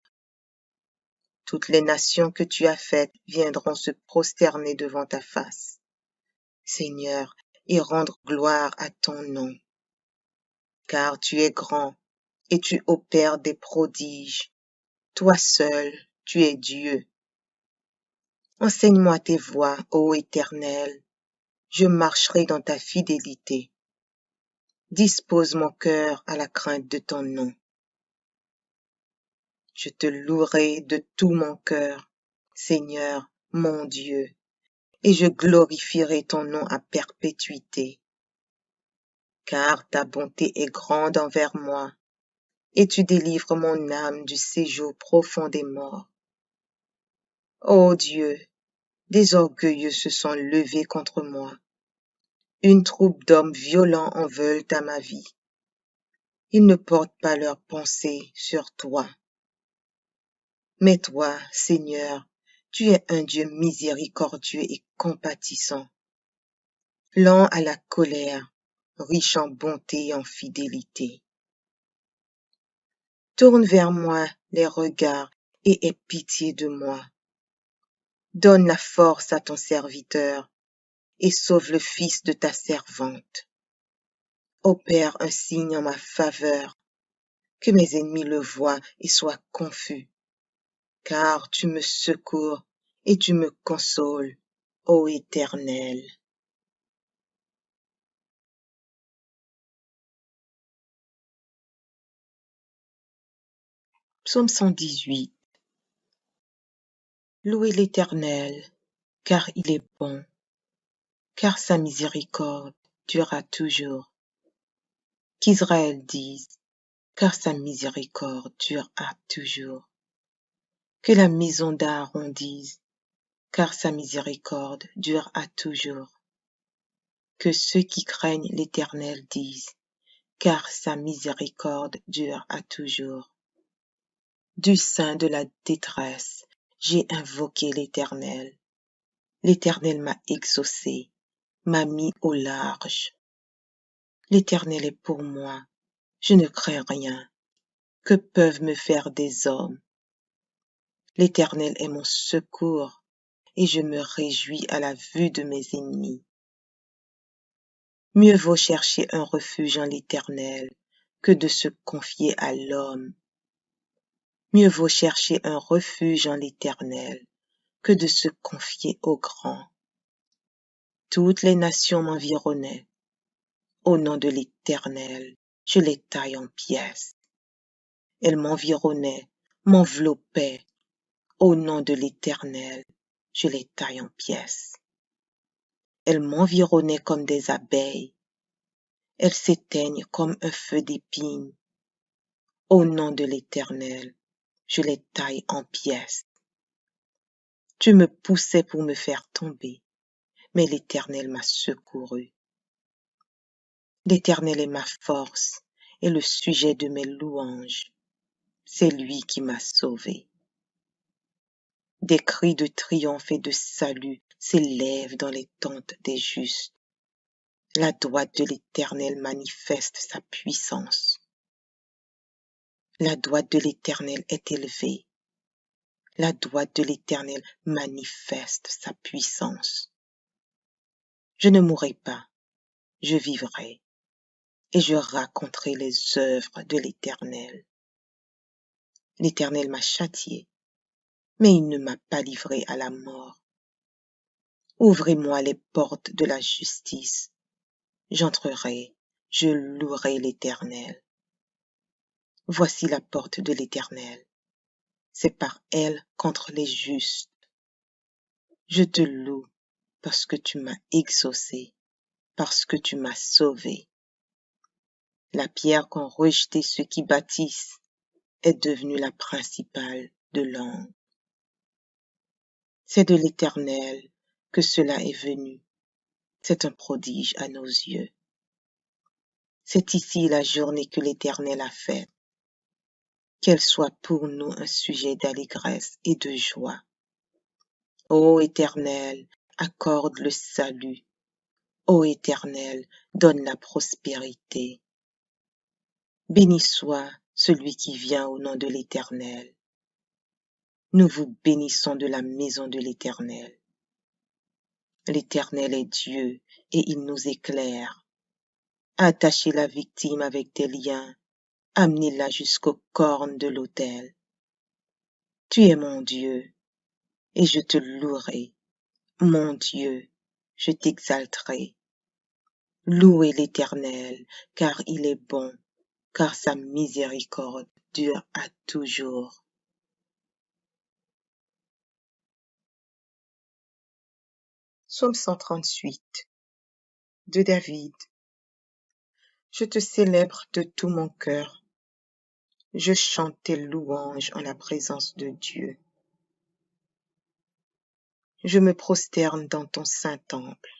Toutes les nations que tu as faites viendront se prosterner devant ta face, Seigneur, et rendre gloire à ton nom. Car tu es grand, et tu opères des prodiges. Toi seul, tu es Dieu. Enseigne-moi tes voies, ô Éternel. Je marcherai dans ta fidélité. Dispose mon cœur à la crainte de ton nom. Je te louerai de tout mon cœur, Seigneur, mon Dieu, et je glorifierai ton nom à perpétuité. Car ta bonté est grande envers moi, et tu délivres mon âme du séjour profond des morts. Ô Dieu, des orgueilleux se sont levés contre moi. Une troupe d'hommes violents en veulent à ma vie. Ils ne portent pas leurs pensées sur toi. Mais toi, Seigneur, tu es un Dieu miséricordieux et compatissant, lent à la colère, riche en bonté et en fidélité. Tourne vers moi les regards et aie pitié de moi. Donne la force à ton serviteur et sauve le fils de ta servante. Opère un signe en ma faveur, que mes ennemis le voient et soient confus. Car tu me secours et tu me consoles, ô Éternel. Psaume 118. Louez l'Éternel, car il est bon, car sa miséricorde durera toujours. Qu'Israël dise, car sa miséricorde durera toujours. Que la maison d'Aaron dise, car sa miséricorde durera toujours. Que ceux qui craignent l'Éternel disent, car sa miséricorde durera toujours. Du sein de la détresse, j'ai invoqué l'Éternel. L'Éternel m'a exaucé, m'a mis au large. L'Éternel est pour moi, je ne crains rien. Que peuvent me faire des hommes? L'Éternel est mon secours, et je me réjouis à la vue de mes ennemis. Mieux vaut chercher un refuge en l'Éternel que de se confier à l'homme. Mieux vaut chercher un refuge en l'Éternel que de se confier au grand. Toutes les nations m'environnaient. Au nom de l'Éternel, je les taille en pièces. Elles m'environnaient, m'enveloppaient. Au nom de l'Éternel, je les taille en pièces. Elles m'environnaient comme des abeilles. Elles s'éteignent comme un feu d'épines. Au nom de l'Éternel, je les taille en pièces. Tu me poussais pour me faire tomber, mais l'Éternel m'a secouru. L'Éternel est ma force et le sujet de mes louanges. C'est lui qui m'a sauvé. Des cris de triomphe et de salut s'élèvent dans les tentes des justes. La droite de l'Éternel manifeste sa puissance. La droite de l'Éternel est élevée. La droite de l'Éternel manifeste sa puissance. Je ne mourrai pas, je vivrai, et je raconterai les œuvres de l'Éternel. L'Éternel m'a châtié, mais il ne m'a pas livré à la mort. Ouvrez-moi les portes de la justice. J'entrerai, je louerai l'Éternel. Voici la porte de l'Éternel. C'est par elle contre les justes. Je te loue parce que tu m'as exaucé, parce que tu m'as sauvé. La pierre qu'ont rejetée ceux qui bâtissent est devenue la principale de l'angle. C'est de l'Éternel que cela est venu. C'est un prodige à nos yeux. C'est ici la journée que l'Éternel a faite. Qu'elle soit pour nous un sujet d'allégresse et de joie. Ô Éternel, accorde le salut. Ô Éternel, donne la prospérité. Béni soit celui qui vient au nom de l'Éternel. Nous vous bénissons de la maison de l'Éternel. L'Éternel est Dieu et il nous éclaire. Attachez la victime avec des liens, amenez-la jusqu'aux cornes de l'autel. Tu es mon Dieu, et je te louerai. Mon Dieu, je t'exalterai. Louez l'Éternel, car il est bon, car sa miséricorde dure à toujours. Psaume 138 de David. Je te célèbre de tout mon cœur. Je chante tes louanges en la présence de Dieu. Je me prosterne dans ton saint temple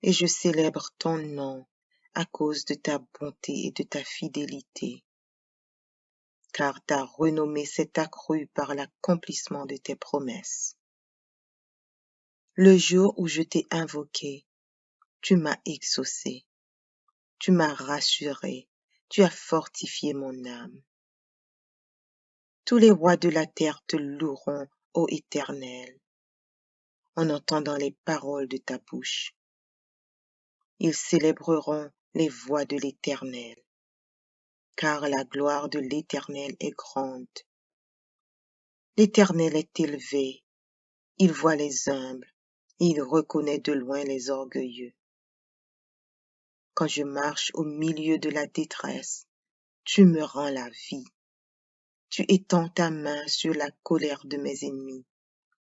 et je célèbre ton nom à cause de ta bonté et de ta fidélité, car ta renommée s'est accrue par l'accomplissement de tes promesses. Le jour où je t'ai invoqué, tu m'as exaucé, tu m'as rassuré, tu as fortifié mon âme. Tous les rois de la terre te loueront, ô Éternel, en entendant les paroles de ta bouche. Ils célébreront les voies de l'Éternel, car la gloire de l'Éternel est grande. L'Éternel est élevé, il voit les humbles, et il reconnaît de loin les orgueilleux. Quand je marche au milieu de la détresse, tu me rends la vie. Tu étends ta main sur la colère de mes ennemis,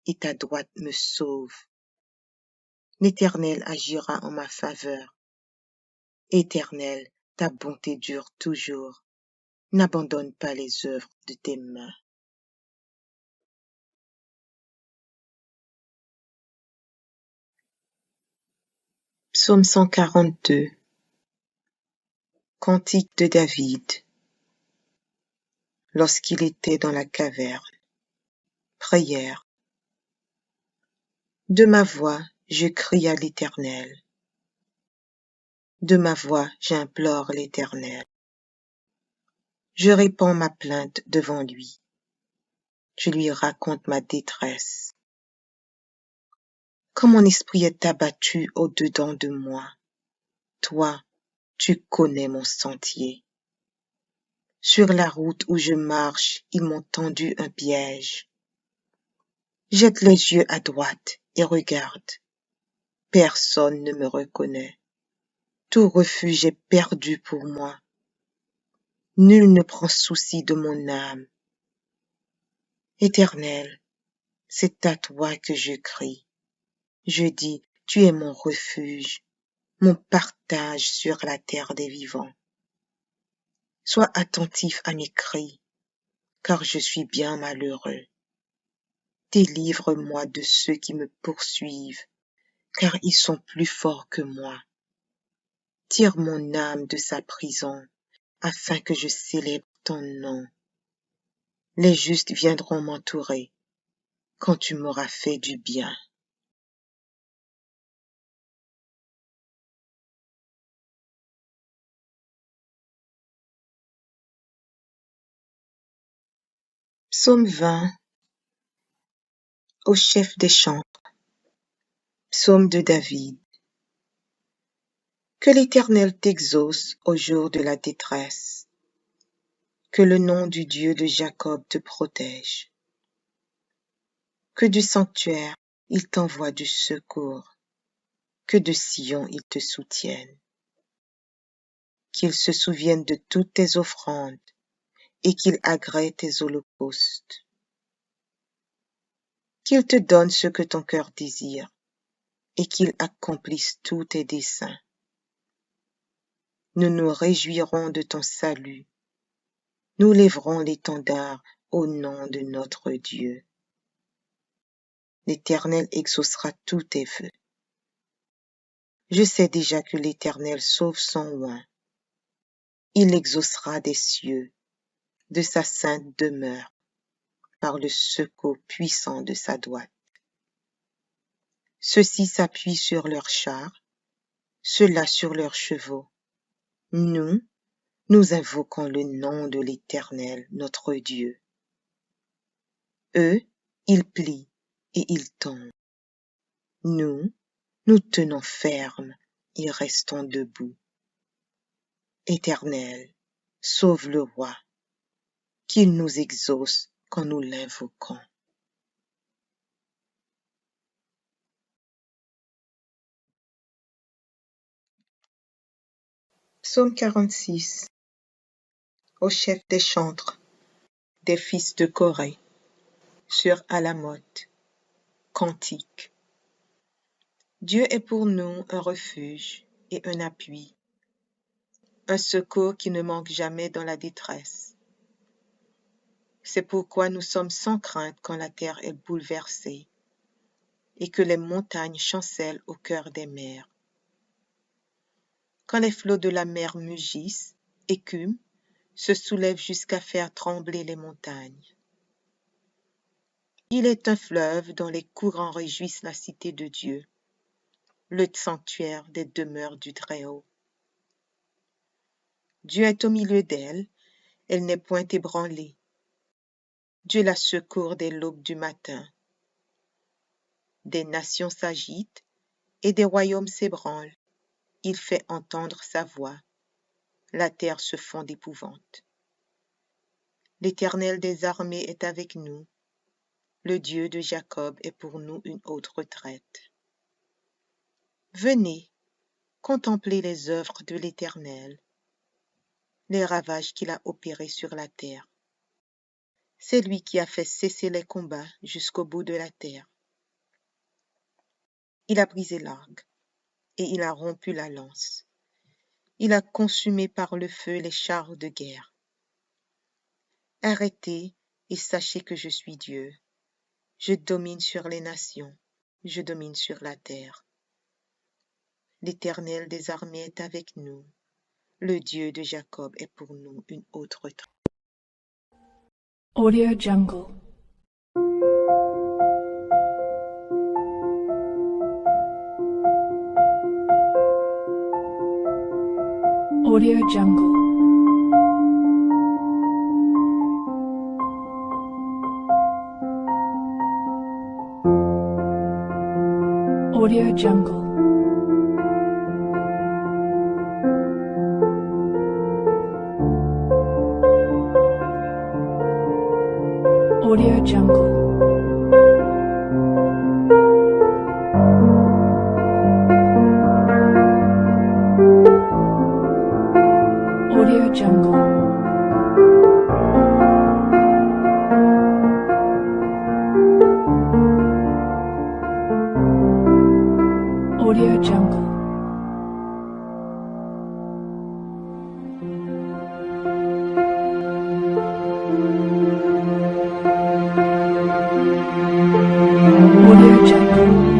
et ta droite me sauve. L'Éternel agira en ma faveur. Éternel, ta bonté dure toujours. N'abandonne pas les œuvres de tes mains. Psaume 142. Cantique de David. Lorsqu'il était dans la caverne. Prière. De ma voix, je crie à l'Éternel. De ma voix, j'implore l'Éternel. Je répands ma plainte devant lui. Je lui raconte ma détresse. Quand mon esprit est abattu au-dedans de moi, toi, tu connais mon sentier. Sur la route où je marche, ils m'ont tendu un piège. Jette les yeux à droite et regarde. Personne ne me reconnaît. Tout refuge est perdu pour moi. Nul ne prend souci de mon âme. Éternel, c'est à toi que je crie. Je dis, tu es mon refuge, mon partage sur la terre des vivants. Sois attentif à mes cris, car je suis bien malheureux. Délivre-moi de ceux qui me poursuivent, car ils sont plus forts que moi. Tire mon âme de sa prison, afin que je célèbre ton nom. Les justes viendront m'entourer, quand tu m'auras fait du bien. Psaume 20. Au chef des chants. Psaume de David. Que l'Éternel t'exauce au jour de la détresse. Que le nom du Dieu de Jacob te protège. Que du sanctuaire il t'envoie du secours. Que de Sion il te soutienne. Qu'il se souvienne de toutes tes offrandes et qu'il agrée tes holocaustes. Qu'il te donne ce que ton cœur désire et qu'il accomplisse tous tes desseins. Nous nous réjouirons de ton salut. Nous lèverons l'étendard au nom de notre Dieu. L'Éternel exaucera tous tes vœux. Je sais déjà que l'Éternel sauve son oint. Il exaucera des cieux, de sa sainte demeure, par le secours puissant de sa droite. Ceux-ci s'appuient sur leurs chars, ceux-là sur leurs chevaux. Nous, Nous invoquons le nom de l'Éternel, notre Dieu. Eux, ils plient et ils tombent. Nous, nous tenons ferme et restons debout. Éternel, sauve le roi, qu'il nous exauce quand nous l'invoquons. Psaume 46. Au chef des chantres, des fils de Corée, sur Alamoth. Cantique. Dieu est pour nous un refuge et un appui, un secours qui ne manque jamais dans la détresse. C'est pourquoi nous sommes sans crainte quand la terre est bouleversée et que les montagnes chancellent au cœur des mers. Quand les flots de la mer mugissent, écument, se soulèvent jusqu'à faire trembler les montagnes. Il est un fleuve dont les courants réjouissent la cité de Dieu, le sanctuaire des demeures du Très-Haut. Dieu est au milieu d'elle, elle n'est point ébranlée. Dieu la secourt dès l'aube du matin. Des nations s'agitent et des royaumes s'ébranlent. Il fait entendre sa voix. La terre se fond d'épouvante. L'Éternel des armées est avec nous. Le Dieu de Jacob est pour nous une haute retraite. Venez, contemplez les œuvres de l'Éternel, les ravages qu'il a opérés sur la terre. C'est lui qui a fait cesser les combats jusqu'au bout de la terre. Il a brisé l'arc et il a rompu la lance. Il a consumé par le feu les chars de guerre. Arrêtez et sachez que je suis Dieu. Je domine sur les nations, je domine sur la terre. L'Éternel des armées est avec nous. Le Dieu de Jacob est pour nous une haute retraite. Audio Jungle. Audio Jungle. Audio Jungle. Audio Jungle. Audio Jungle. Audio Jungle. Audio Jungle. Audio Jungle.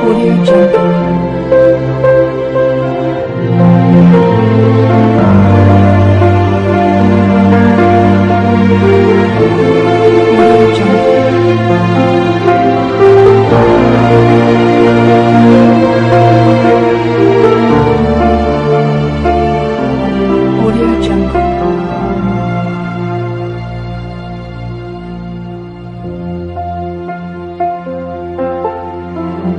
Audio Jungle. Audio Jungle. Audio Jungle.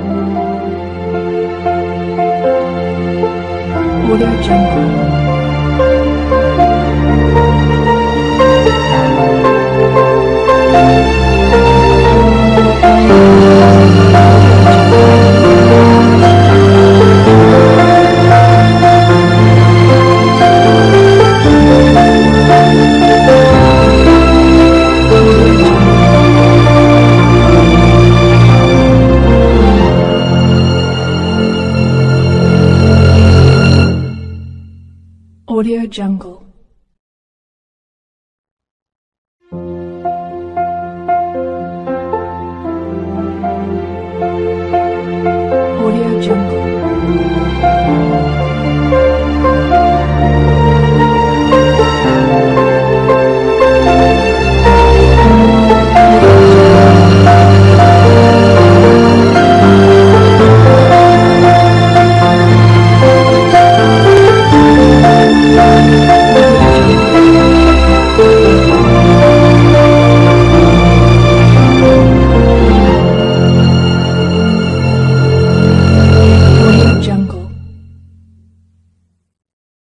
Audio Jungle. Audio Jungle.